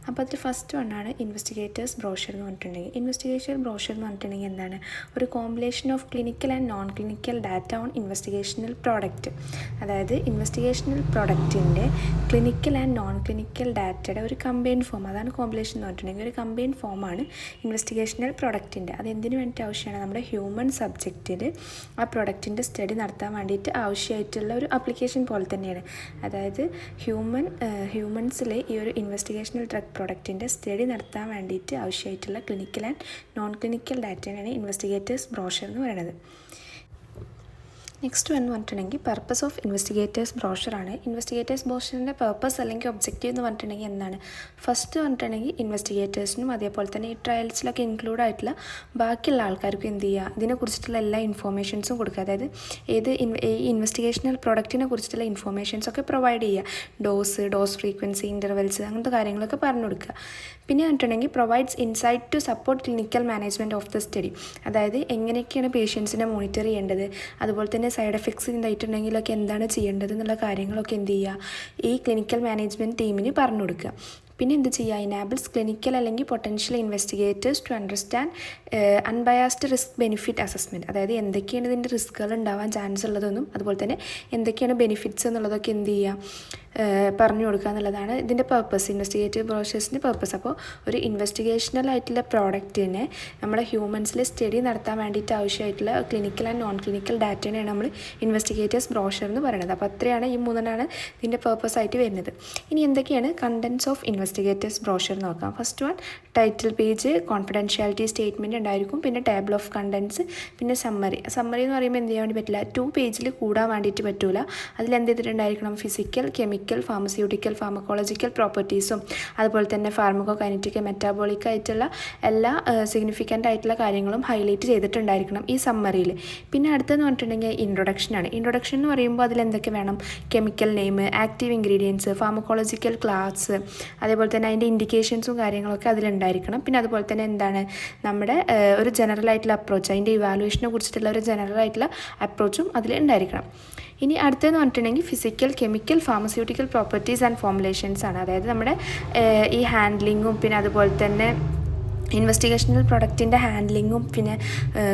അപ്പോൾ അതിൽ first വണ്ണാണ് investigators brochure എന്ന് പറഞ്ഞിട്ടുണ്ടെങ്കിൽ. ഇൻവെസ്റ്റിഗേഷൻ ബ്രോഷർ എന്ന് പറഞ്ഞിട്ടുണ്ടെങ്കിൽ എന്താണ്, ഒരു combination of clinical and non clinical data on investigational product. അതായത് ഇൻവെസ്റ്റിഗേഷണൽ പ്രോഡക്റ്റിൻ്റെ ക്ലിനിക്കൽ ആൻഡ് നോൺ ക്ലിനിക്കൽ ഡാറ്റയുടെ ഒരു കമ്പൈൻഡ് ഫോം, അതാണ് കോമ്പിനേഷൻ എന്ന് പറഞ്ഞിട്ടുണ്ടെങ്കിൽ. ഒരു കമ്പൈൻഡ് ഫോമാണ് ഇൻവെസ്റ്റിഗേഷണൽ പ്രോഡക്റ്റിൻ്റെ. അത് എന്തിനു വേണ്ടിയിട്ട് ആവശ്യമാണ്, നമ്മുടെ ഹ്യൂമൻ സബ്ജക്റ്റിൽ ആ പ്രോഡക്റ്റിൻ്റെ സ്റ്റഡി നടത്താൻ വേണ്ടിയിട്ട് ആവശ്യമായിട്ടുള്ള ഒരു ആപ്ലിക്കേഷൻ പോലെ തന്നെയാണ്. അതായത് ഹ്യൂമൻസിലെ ഈ ഒരു ഇൻവെസ്റ്റിഗേഷണൽ ഡ്രഗ് പ്രോഡക്റ്റിൻ്റെ സ്റ്റഡി നടത്താൻ വേണ്ടിയിട്ട് ആവശ്യമായിട്ടുള്ള ക്ലിനിക്കൽ ആൻഡ് നോൺ ക്ലിനിക്കൽ ഡാറ്റയാണ് ഇൻവെസ്റ്റിഗേറ്റേഴ്സ് ബ്രോഷർ എന്ന് പറയുന്നത്. നെക്സ്റ്റ് എന്ന് പറഞ്ഞിട്ടുണ്ടെങ്കിൽ പർപ്പസ് ഓഫ് ഇൻവെസ്റ്റിഗേറ്റേഴ്സ് ബ്രോഷറാണ്. ഇൻവെസ്റ്റിഗേറ്റേഴ്സ് ബ്രോഷറിൻ്റെ പർപ്പസ് അല്ലെങ്കിൽ ഒബ്ജക്റ്റീവ് എന്ന് പറഞ്ഞിട്ടുണ്ടെങ്കിൽ എന്താണ്, ഫസ്റ്റ് പറഞ്ഞിട്ടുണ്ടെങ്കിൽ ഇൻവെസ്റ്റിഗേറ്റേഴ്സിനും അതേപോലെ തന്നെ ഈ ട്രയൽസിലൊക്കെ ഇൻക്ലൂഡ് ആയിട്ടുള്ള ബാക്കിയുള്ള ആൾക്കാർക്കും എന്ത് ചെയ്യുക, ഇതിനെക്കുറിച്ചിട്ടുള്ള എല്ലാ ഇൻഫോർമേഷൻസും കൊടുക്കുക. അതായത് ഈ ഇൻവെസ്റ്റിഗേഷണൽ പ്രോഡക്റ്റിനെ കുറിച്ചിട്ടുള്ള ഇൻഫോർമേഷൻസൊക്കെ പ്രൊവൈഡ് ചെയ്യുക. ഡോസ് ഫ്രീക്വൻസി, ഇൻ്റർവെൽസ്, അങ്ങനത്തെ കാര്യങ്ങളൊക്കെ പറഞ്ഞു കൊടുക്കുക. പിന്നെ പറഞ്ഞിട്ടുണ്ടെങ്കിൽ provides insight to support clinical management of the study. അതായത് എങ്ങനെയൊക്കെയാണ് പേഷ്യൻസിനെ മോണിറ്റർ ചെയ്യേണ്ടത്, അതുപോലെ തന്നെ സൈഡ് എഫക്ട്സ് ഉണ്ടായിട്ടുണ്ടെങ്കിലൊക്കെ എന്താണ് ചെയ്യേണ്ടത് എന്നുള്ള കാര്യങ്ങളൊക്കെ എന്ത് ചെയ്യുക, ഈ ക്ലിനിക്കൽ മാനേജ്മെൻറ്റ് ടീമിന് പറഞ്ഞു കൊടുക്കുക. പിന്നെ എന്ത് ചെയ്യുക, ഇനാബിൾസ് ക്ലിനിക്കൽ അല്ലെങ്കിൽ potential investigators to understand unbiased risk benefit assessment. അതായത് എന്തൊക്കെയാണ് ഇതിൻ്റെ റിസ്ക്കുകൾ ഉണ്ടാവാൻ ചാൻസ് ഉള്ളതെന്നും അതുപോലെ തന്നെ എന്തൊക്കെയാണ് ബെനിഫിറ്റ്സ് എന്നുള്ളതൊക്കെ എന്ത് ചെയ്യുക, പറഞ്ഞു കൊടുക്കുക എന്നുള്ളതാണ് ഇതിൻ്റെ പർപ്പസ്, ഇൻവെസ്റ്റിഗേറ്റീവ് ബ്രോഷേഴ്സിൻ്റെ പർപ്പസ്. അപ്പോൾ ഒരു ഇൻവെസ്റ്റിഗേഷണൽ ആയിട്ടുള്ള പ്രോഡക്റ്റിനെ നമ്മുടെ ഹ്യൂമൻസിൽ സ്റ്റഡി നടത്താൻ വേണ്ടിയിട്ട് ആവശ്യമായിട്ടുള്ള ക്ലിനിക്കൽ ആൻഡ് നോൺ ക്ലിനിക്കൽ ഡാറ്റയാണ് നമ്മൾ ഇൻവെസ്റ്റിഗേറ്റേഴ്സ് ബ്രോഷർ എന്ന് പറയുന്നത്. അപ്പോൾ അത്രയാണ്, ഈ മൂന്നെണ്ണമാണ് ഇതിൻ്റെ പർപ്പസ് ആയിട്ട് വരുന്നത്. ഇനി എന്തൊക്കെയാണ് കണ്ടൻസ് ഓഫ് ഇൻവെസ്റ്റിഗേറ്റേഴ്സ് ബ്രോഷർ നോക്കാം. First one, title page, confidentiality statement ഉണ്ടായിരിക്കും, പിന്നെ ടേബിൾ ഓഫ് കണ്ടൻസ്, പിന്നെ സമ്മറി എന്ന് പറയുമ്പോൾ എന്ത് ചെയ്യാൻ വേണ്ടി പറ്റില്ല, 2 പേജിൽ കൂടാൻ വേണ്ടിയിട്ട് പറ്റില്ല. അതിലെന്ത് ചെയ്തിട്ടുണ്ടായിരിക്കണം, ഫിസിക്കൽ, കെമിക്കൽ, ഫാർമസ്യൂട്ടിക്കൽ, ഫാർമക്കോളജിക്കൽ പ്രോപ്പർട്ടീസും അതുപോലെ തന്നെ ഫാർമക്കോകൈനറ്റിക്, മെറ്റാബോളിക് ആയിട്ടുള്ള എല്ലാ സിഗ്നിഫിക്കൻ്റ് ആയിട്ടുള്ള കാര്യങ്ങളും ഹൈലൈറ്റ് ചെയ്തിട്ടുണ്ടായിരിക്കണം ഈ സമ്മറിയിൽ. പിന്നെ അടുത്തെന്ന് പറഞ്ഞിട്ടുണ്ടെങ്കിൽ ഇൻട്രൊഡക്ഷനാണ്. ഇൻട്രൊഡക്ഷൻ എന്ന് പറയുമ്പോൾ അതിലെന്തൊക്കെ വേണം, chemical name, active ingredients, pharmacological class, അതേപോലെ തന്നെ അതിൻ്റെ ഇൻഡിക്കേഷൻസും കാര്യങ്ങളൊക്കെ അതിലുണ്ടായിരിക്കണം. പിന്നെ അതുപോലെ തന്നെ എന്താണ്, നമ്മുടെ ഒരു ജനറൽ ആയിട്ടുള്ള അപ്രോച്ച്, അതിൻ്റെ ഇവാലുവേഷനെ കുറിച്ചിട്ടുള്ള ഒരു ജനറൽ ആയിട്ടുള്ള അപ്രോച്ചും അതിലുണ്ടായിരിക്കണം. ഇനി അടുത്തതെന്ന് പറഞ്ഞിട്ടുണ്ടെങ്കിൽ physical, chemical, pharmaceutical properties and formulations ആണ്. അതായത് നമ്മുടെ ഈ ഹാൻഡ്ലിങ്ങും പിന്നെ അതുപോലെ തന്നെ ഇൻവെസ്റ്റിഗേഷണൽ പ്രൊഡക്റ്റിൻ്റെ ഹാൻഡ്ലിങ്ങും പിന്നെ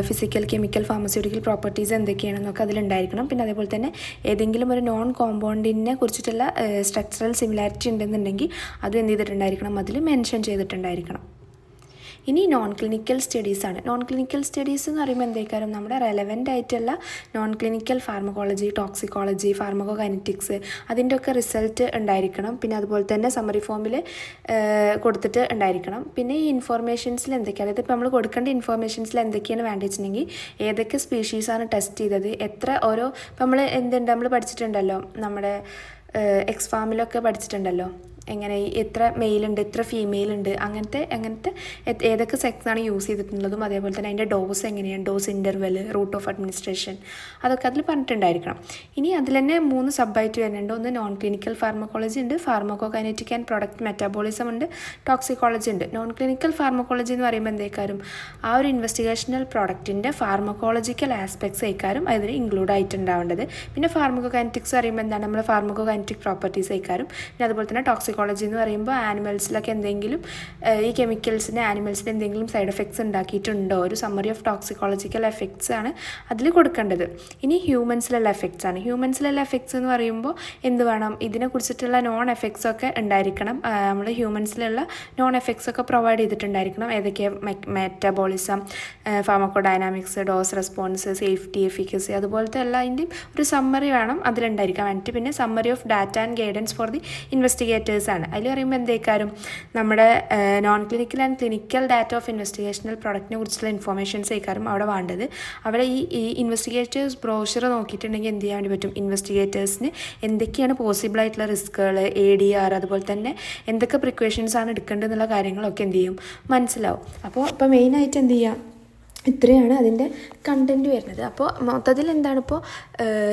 ഫിസിക്കൽ, കെമിക്കൽ, ഫാർമസ്യൂട്ടിക്കൽ പ്രോപ്പർട്ടീസ് എന്തൊക്കെയാണെന്നൊക്കെ അതിലുണ്ടായിരിക്കണം. പിന്നെ അതേപോലെ തന്നെ ഏതെങ്കിലും ഒരു നോൺ കോമ്പൗണ്ടിനെ കുറിച്ചിട്ടുള്ള സ്ട്രക്ചറൽ സിമിലാരിറ്റി ഉണ്ടെന്നുണ്ടെങ്കിൽ അതും എന്ത് ചെയ്തിട്ടുണ്ടായിരിക്കണം, അതിൽ മെൻഷൻ ചെയ്തിട്ടുണ്ടായിരിക്കണം. ഇനി നോൺ ക്ലിനിക്കൽ സ്റ്റഡീസാണ്. നോൺ ക്ലിനിക്കൽ സ്റ്റഡീസ് എന്ന് പറയുമ്പോൾ എന്തൊക്കെയാലും നമ്മുടെ റെലവൻ്റ് ആയിട്ടുള്ള non clinical pharmacology, toxicology, pharmacokinetics അതിൻ്റെ ഒക്കെ റിസൾട്ട് ഉണ്ടായിരിക്കണം. പിന്നെ അതുപോലെ തന്നെ സമ്മറി ഫോമിൽ കൊടുത്തിട്ട് ഉണ്ടായിരിക്കണം. പിന്നെ ഈ ഇൻഫോർമേഷൻസിൽ എന്തൊക്കെയാണ്, അതായത് ഇപ്പോൾ നമ്മൾ കൊടുക്കേണ്ട ഇൻഫോർമേഷൻസിൽ എന്തൊക്കെയാണ് വേണ്ടത് വെച്ചിട്ടുണ്ടെങ്കിൽ ഏതൊക്കെ സ്പീഷീസാണ് ടെസ്റ്റ് ചെയ്തത്, എത്ര ഓരോ, ഇപ്പോൾ നമ്മൾ പഠിച്ചിട്ടുണ്ടല്ലോ, നമ്മുടെ എക്സ്ഫാമിലൊക്കെ പഠിച്ചിട്ടുണ്ടല്ലോ, എങ്ങനെ എത്ര മെയിലുണ്ട് എത്ര ഫീമെയിലുണ്ട് അങ്ങനത്തെ ഏതൊക്കെ സെക്സാണ് യൂസ് ചെയ്തിട്ടുള്ളതും അതേപോലെ തന്നെ അതിൻ്റെ ഡോസ് എങ്ങനെയാണ്, dose interval, route of administration, അതൊക്കെ അതിൽ പറഞ്ഞിട്ടുണ്ടായിരിക്കണം. ഇനി അതിൽ തന്നെ 3 സബ്ബായിട്ട് വരുന്നുണ്ട്. ഒന്ന് നോൺ ക്ലിനിക്കൽ ഫാർമക്കോളജി ഉണ്ട്, ഫാർമക്കോകൈനറ്റിക് ആൻഡ് പ്രൊഡക്റ്റ് മെറ്റാബോളിസം ഉണ്ട്, ടോക്സിക്കോളജി ഉണ്ട്. നോൺ ക്ലിനിക്കൽ ഫാർമക്കോളജി എന്ന് പറയുമ്പോൾ എന്തേക്കാരും ആ ഒരു ഇൻവെസ്റ്റിഗേഷണൽ പ്രോഡക്റ്റിൻ്റെ ഫാർമക്കോളജിക്കൽ ആസ്പെക്ട്സ് ആയിക്കാരും അതിൽ ഇൻക്ലൂഡ് ആയിട്ടുണ്ടാവേണ്ടത്. പിന്നെ ഫാർമക്കോകൈനറ്റിക്സ് പറയുമ്പോൾ എന്താണ്, നമ്മൾ ഫാർമക്കോകൈനറ്റിക് പ്രോപ്പർട്ടീസ് ആയിക്കാരും. പിന്നെ അതുപോലെ തന്നെ ടോക്സിക്കോളജി എന്ന് പറയുമ്പോൾ ആനിമൽസിലൊക്കെ എന്തെങ്കിലും ഈ കെമിക്കൽസിന് ആനിമൽസിന് എന്തെങ്കിലും സൈഡ് എഫക്ട്സ് ഉണ്ടാക്കിയിട്ടുണ്ടോ, ഒരു സമ്മറി ഓഫ് ടോക്സിക്കോളജിക്കൽ എഫക്ട്സ് ആണ് അതിൽ കൊടുക്കേണ്ടത്. ഇനി ഹ്യൂമൻസിലുള്ള എഫക്ട്സ് ആണ്. ഹ്യൂമൻസിലുള്ള എഫക്ട്സ് എന്ന് പറയുമ്പോൾ എന്ത് വേണം, ഇതിനെക്കുറിച്ചിട്ടുള്ള നോൺ എഫക്ട്സ് ഒക്കെ ഉണ്ടായിരിക്കണം. നമ്മൾ ഹ്യൂമൻസിലുള്ള നോൺ എഫക്ട്സ് ഒക്കെ പ്രൊവൈഡ് ചെയ്തിട്ടുണ്ടായിരിക്കണം. ഏതൊക്കെ, metabolism, pharmacodynamics, dose response, safety, efficacy, അതുപോലത്തെ എല്ലാതിൻ്റെയും ഒരു സമ്മറി വേണം അതിലുണ്ടായിരിക്കാൻ വേണ്ടിയിട്ട്. പിന്നെ summary of data and guidance for the investigators ആണ്. അതിൽ പറയുമ്പോൾ എന്തേക്കാരും നമ്മുടെ non clinical and clinical data of investigational പ്രോഡക്റ്റിനെ കുറിച്ചുള്ള ഇൻഫോർമേഷൻസ് ആയിക്കാരും അവിടെ വേണ്ടത്. അവിടെ ഈ ഇൻവെസ്റ്റിഗേറ്റേഴ്സ് ബ്രോഷർ നോക്കിയിട്ടുണ്ടെങ്കിൽ എന്ത് ചെയ്യാൻ വേണ്ടി പറ്റും, ഇൻവെസ്റ്റിഗേറ്റേഴ്സിന് എന്തൊക്കെയാണ് പോസിബിൾ ആയിട്ടുള്ള റിസ്ക്കുകൾ, ADR, അതുപോലെ തന്നെ എന്തൊക്കെ പ്രിക്കോഷൻസ് ആണ് എടുക്കേണ്ടതെന്നുള്ള കാര്യങ്ങളൊക്കെ എന്ത് ചെയ്യും, മനസ്സിലാവും. അപ്പോൾ മെയിനായിട്ട് എന്ത് ചെയ്യാം, ഇത്രയാണ് അതിൻ്റെ കണ്ടൻറ്റ് വരുന്നത്. അപ്പോൾ മൊത്തത്തിൽ എന്താണ്, ഇപ്പോൾ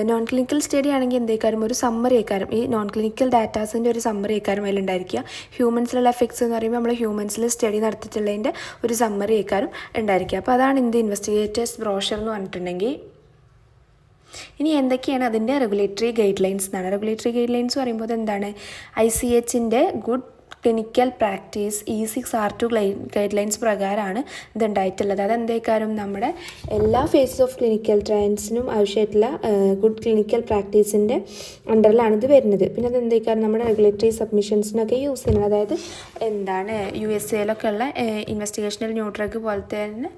നോൺ ക്ലിനിക്കൽ സ്റ്റഡി ആണെങ്കിൽ എന്തേക്കാരും ഒരു സമ്മറി ആയിക്കാരും, ഈ നോൺ ക്ലിനിക്കൽ ഡാറ്റാസിൻ്റെ ഒരു സമ്മറി ആയിക്കാരും അതിലുണ്ടായിരിക്കുക. ഹ്യൂമൻസിലുള്ള എഫക്ട്സ് എന്ന് പറയുമ്പോൾ നമ്മൾ ഹ്യൂമൻസിൽ സ്റ്റഡി നടത്തിയിട്ടുള്ളതിൻ്റെ ഒരു സമ്മറി ആയിക്കാരും ഉണ്ടായിരിക്കുക. അപ്പോൾ അതാണ് എന്ത് ഇൻവെസ്റ്റിഗേറ്റേഴ്സ് ബ്രോഷർ എന്ന് പറഞ്ഞിട്ടുണ്ടെങ്കിൽ. ഇനി എന്തൊക്കെയാണ് അതിൻ്റെ റെഗുലേറ്ററി ഗൈഡ് ലൈൻസ് എന്നാണ്. റെഗുലേറ്ററി ഗൈഡ് ലൈൻസ് പറയുമ്പോൾ എന്താണ്, ICHൻ്റെ good clinical practice E6R2 guidelines പ്രകാരമാണ് ഇതുണ്ടായിട്ടുള്ളത്. അതെന്തേക്കാരും നമ്മുടെ എല്ലാ ഫേസസ് ഓഫ് ക്ലിനിക്കൽ ട്രയൽസിനും ആവശ്യമായിട്ടുള്ള ഗുഡ് ക്ലിനിക്കൽ പ്രാക്ടീസിൻ്റെ അണ്ടറിലാണ് ഇത് വരുന്നത്. പിന്നെ അതെന്തേക്കാരും നമ്മുടെ റെഗുലേറ്ററി സബ്മിഷൻസിനൊക്കെ യൂസ് ചെയ്യുന്നത്. അതായത് എന്താണ് USA ഉള്ള ഇൻവെസ്റ്റിഗേഷണൽ ന്യൂ ഡ്രഗ് പോലത്തെ തന്നെ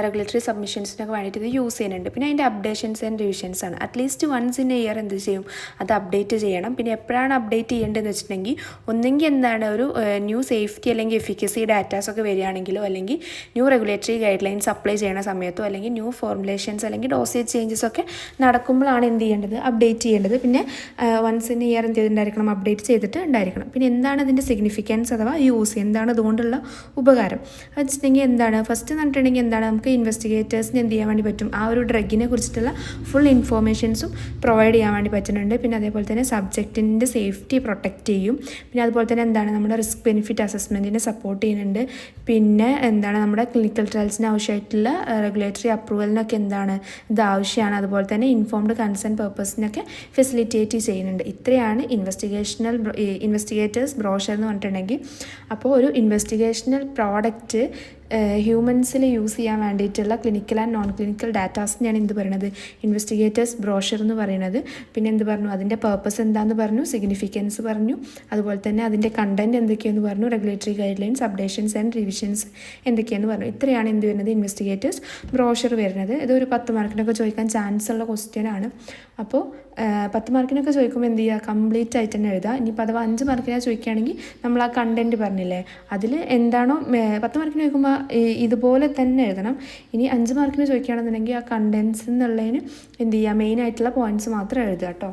റെഗുലേറ്ററി സബ്മിഷൻസിനൊക്കെ വേണ്ടിയിട്ട് ഇത് യൂസ് ചെയ്യുന്നുണ്ട്. പിന്നെ അതിൻ്റെ അപ്ഡേഷൻസ് ആൻഡ് റിവിഷൻസ് ആണ്. At least once in a year എന്ത് ചെയ്യും, അത് അപ്ഡേറ്റ് ചെയ്യണം. പിന്നെ എപ്പോഴാണ് അപ്ഡേറ്റ് ചെയ്യേണ്ടതെന്ന് വെച്ചിട്ടുണ്ടെങ്കിൽ ഒന്നെങ്കിൽ എന്താണ് ഒരു ന്യൂ സേഫ്റ്റി അല്ലെങ്കിൽ എഫിക്കസി ഡാറ്റാസൊക്കെ വരികയാണെങ്കിലോ അല്ലെങ്കിൽ new regulatory guide lines apply ചെയ്യുന്ന സമയത്തോ അല്ലെങ്കിൽ ന്യൂ ഫോർമുലേഷൻസ് അല്ലെങ്കിൽ ഡോസേജ് ചേഞ്ചസ് ഒക്കെ നടക്കുമ്പോഴാണ് എന്ത് ചെയ്യേണ്ടത്, അപ്ഡേറ്റ് ചെയ്യേണ്ടത്. പിന്നെ വൺസ് ഇൻ ഇയർ എന്ത് ചെയ്തിട്ടുണ്ടായിരിക്കണം, അപ്ഡേറ്റ് ചെയ്തിട്ട് ഉണ്ടായിരിക്കണം. പിന്നെ എന്താണ് ഇതിൻ്റെ സിഗ്നിഫിക്കൻസ് അഥവാ യൂസ്, എന്താണ് അതുകൊണ്ടുള്ള ഉപകാരം അത് വെച്ചിട്ടുണ്ടെങ്കിൽ എന്താണ്, ഫസ്റ്റ് എന്ന് പറഞ്ഞിട്ടുണ്ടെങ്കിൽ എന്താണ്, നമുക്ക് ഇൻവെസ്റ്റിഗേറ്റേഴ്സിന് എന്ത് ചെയ്യാൻ വേണ്ടി പറ്റും, ആ ഒരു ഡ്രഗിനെ കുറിച്ചിട്ടുള്ള ഫുൾ ഇൻഫോർമേഷൻസും പ്രൊവൈഡ് ചെയ്യാൻ വേണ്ടി പറ്റുന്നുണ്ട്. പിന്നെ അതേപോലെ തന്നെ സബ്ജക്റ്റിൻ്റെ സേഫ്റ്റി പ്രൊട്ടക്റ്റ് ചെയ്യും. പിന്നെ അതുപോലെ തന്നെ എന്താണ് നമ്മുടെ റിസ്ക് ബെനിഫിറ്റ് അസസ്മെൻറ്റിനെ സപ്പോർട്ട് ചെയ്യുന്നുണ്ട്. പിന്നെ എന്താണ് നമ്മുടെ ക്ലിനിക്കൽ ട്രയൽസിന് ആവശ്യമായിട്ടുള്ള റെഗുലേറ്ററി അപ്രൂവലിനൊക്കെ എന്താണ് ഇത് ആവശ്യമാണ്. അതുപോലെ തന്നെ ഇൻഫോംഡ് കൺസേൺ പർപ്പസിനൊക്കെ ഫെസിലിറ്റേറ്റ് ചെയ്യുന്നുണ്ട്. ഇത്രയാണ് ഇൻവെസ്റ്റിഗേറ്റേഴ്സ് ബ്രോഷർ എന്ന് പറഞ്ഞിട്ടുണ്ടെങ്കിൽ. അപ്പോൾ ഒരു ഇൻവെസ്റ്റിഗേഷണൽ പ്രോഡക്റ്റ് ഹ്യൂമൻസിൽ യൂസ് ചെയ്യാൻ വേണ്ടിയിട്ടുള്ള ക്ലിനിക്കൽ ആൻഡ് നോൺ ക്ലിനിക്കൽ ഡാറ്റാസിനെയാണ് എന്ത് പറയുന്നത്, ഇൻവെസ്റ്റിഗേറ്റേഴ്സ് ബ്രോഷർ എന്ന് പറയുന്നത്. പിന്നെ എന്ത് പറഞ്ഞു, അതിൻ്റെ പർപ്പസ് എന്താണെന്ന് പറഞ്ഞു, സിഗ്നിഫിക്കൻസ് പറഞ്ഞു, അതുപോലെ തന്നെ അതിൻ്റെ കണ്ടൻറ്റ് എന്തൊക്കെയാണെന്ന് പറഞ്ഞു, regulatory guide lines, updations and revisions എന്തൊക്കെയാണെന്ന് പറഞ്ഞു. ഇത്രയാണ് എന്ത് വരുന്നത്, ഇൻവെസ്റ്റിഗേറ്റേഴ്സ് ബ്രോഷർ വരുന്നത്. ഇതൊരു 10 മാർക്കിനൊക്കെ ചോദിക്കാൻ ചാൻസ് ഉള്ള ക്വസ്റ്റ്യൻ ആണ്. അപ്പോൾ 10 മാർക്കിനൊക്കെ ചോദിക്കുമ്പോൾ എന്ത് ചെയ്യുക, കംപ്ലീറ്റ് ആയിട്ട് തന്നെ എഴുതുക. ഇനിയിപ്പോൾ അഥവാ 5 മാർക്കിനാണ് ചോദിക്കുകയാണെങ്കിൽ നമ്മൾ ആ കണ്ടൻറ്റ് പറഞ്ഞില്ലേ അതിൽ എന്താണോ 10 മാർക്കിന് ചോദിക്കുമ്പോൾ ഇതുപോലെ തന്നെ എഴുതണം. ഇനി 5 മാർക്കിന് ചോദിക്കുകയാണെന്നുണ്ടെങ്കിൽ ആ കണ്ടൻസ് എന്നുള്ളതിന് എന്ത് ചെയ്യുക, മെയിൻ ആയിട്ടുള്ള പോയിൻറ്റ്സ് മാത്രം എഴുതുക കേട്ടോ.